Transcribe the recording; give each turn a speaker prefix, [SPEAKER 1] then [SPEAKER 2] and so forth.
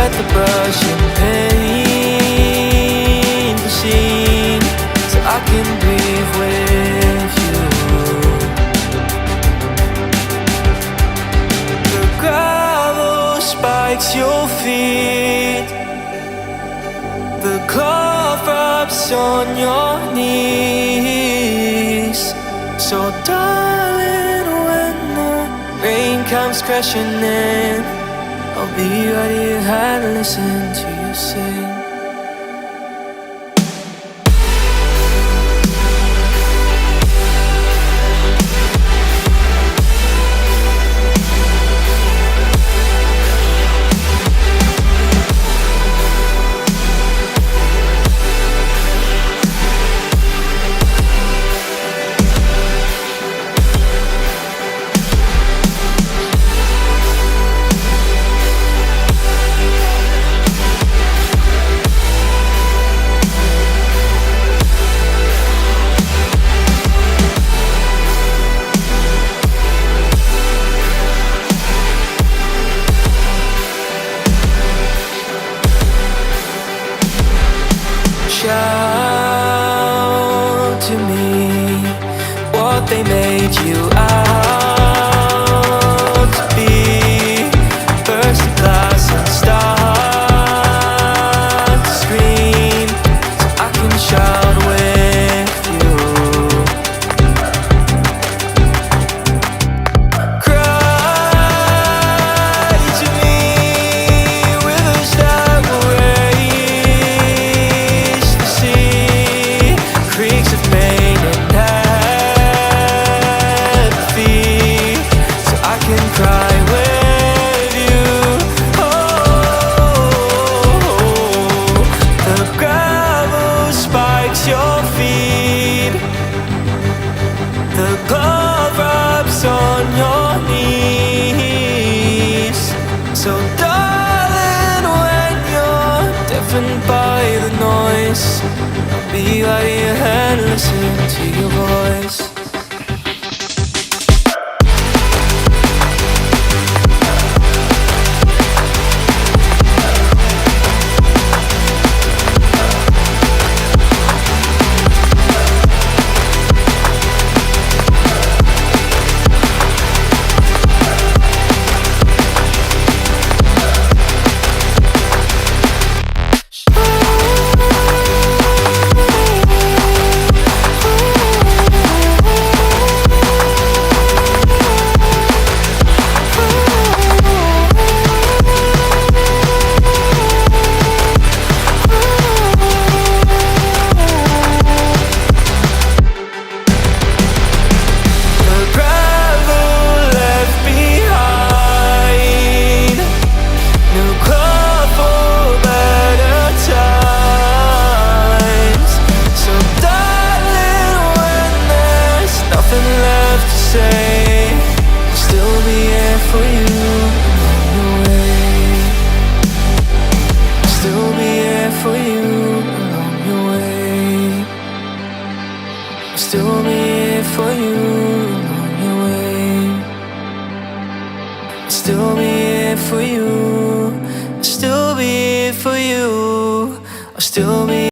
[SPEAKER 1] at the brushing paint machine so I can breathe with you. The gravel spikes your feet, the cloth rubs on your knees. So darling, when the rain comes crashing in, I'll be right here and listen to you sing. Shout to me what they made you out to be. Burst the glass and start to scream so I can shout with you. Cry to me rivers that will raise the sea, creeks of pain and apathy, so I can cry with you. Oh, the gravel spikes your feet, the glove rubs on your knees. So darling, when you're deafened by the noise, I'll be right here and listen to your voice. Still be here for you along your way. Still be here for you. Still be here for you. I'll still be